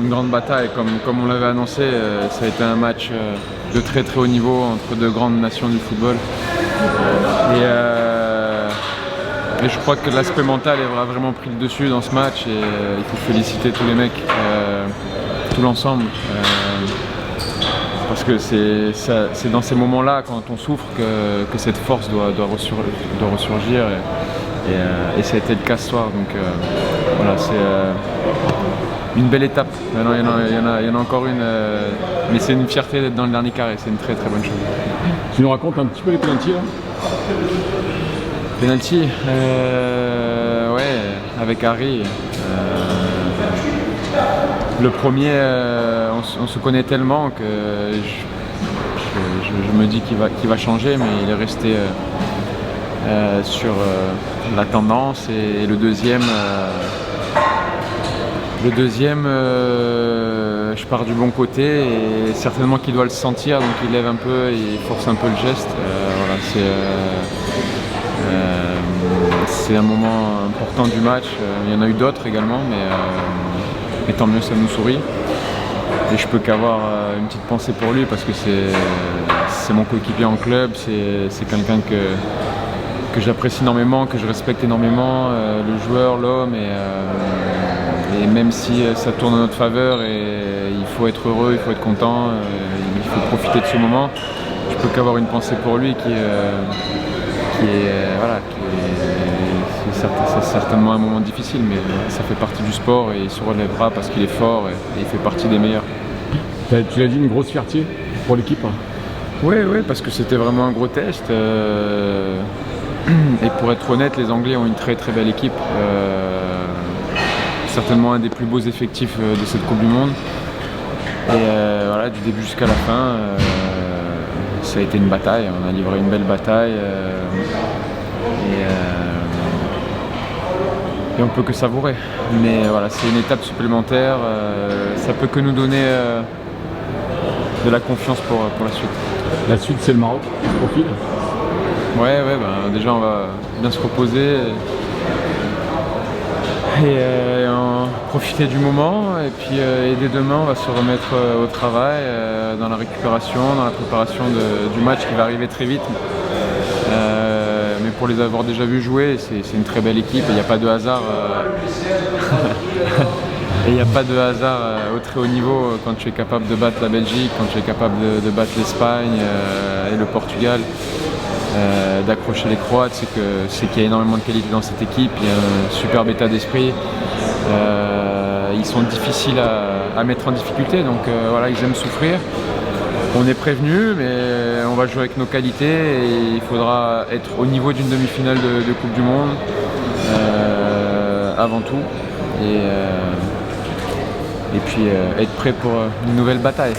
une grande bataille. Comme on l'avait annoncé, ça a été un match de très très haut niveau entre deux grandes nations du football. Et je crois que l'aspect mental a vraiment pris le dessus dans ce match et il faut féliciter tous les mecs, tout l'ensemble. Parce que c'est dans ces moments-là, quand on souffre, que cette force doit ressurgir. Et ça a été le cas ce soir. Donc voilà, c'est une belle étape. Maintenant, il y en a encore une. Mais c'est une fierté d'être dans le dernier carré. C'est une très très bonne chose. Tu nous racontes un petit peu les pénaltys là? Penalty, ouais, avec Harry. Le premier, on se connaît tellement que je me dis qu'il va changer, mais il est resté sur la tendance. Et le deuxième, je pars du bon côté et certainement qu'il doit le sentir, donc il lève un peu et il force un peu le geste. Voilà, c'est un moment important du match. Il y en a eu d'autres également, mais tant mieux, ça nous sourit. Et je peux qu'avoir une petite pensée pour lui parce que c'est mon coéquipier en club, c'est quelqu'un que j'apprécie énormément, que je respecte énormément, le joueur, l'homme. Et même si ça tourne en notre faveur, et il faut être heureux, il faut être content, il faut profiter de ce moment. Je peux qu'avoir une pensée pour lui c'est certainement un moment difficile, mais ça fait partie du sport et il se relèvera parce qu'il est fort et il fait partie des meilleurs. Tu l'as dit, une grosse fierté pour l'équipe? Oui, parce que c'était vraiment un gros test. Et pour être honnête, les Anglais ont une très très belle équipe. Certainement un des plus beaux effectifs de cette Coupe du Monde. Et voilà, du début jusqu'à la fin, ça a été une bataille. On a livré une belle bataille. Et on peut que savourer. Mais voilà, c'est une étape supplémentaire. Ça peut que nous donner de la confiance pour la suite. La suite, c'est le Maroc, qui profile. Ouais, déjà on va bien se reposer et profiter du moment. Et puis dès demain, on va se remettre au travail, dans la récupération, dans la préparation du match qui va arriver très vite. Mais pour les avoir déjà vus jouer, c'est une très belle équipe et il n'y a pas de hasard. Et il n'y a pas de hasard au très haut niveau quand tu es capable de battre la Belgique, quand tu es capable de battre l'Espagne et le Portugal, d'accrocher les Croates, c'est qu'il y a énormément de qualité dans cette équipe, il y a un superbe état d'esprit. Ils sont difficiles à mettre en difficulté, donc voilà, ils aiment souffrir. On est prévenus, mais on va jouer avec nos qualités et il faudra être au niveau d'une demi-finale de Coupe du Monde avant tout. Et puis être prêt pour une nouvelle bataille.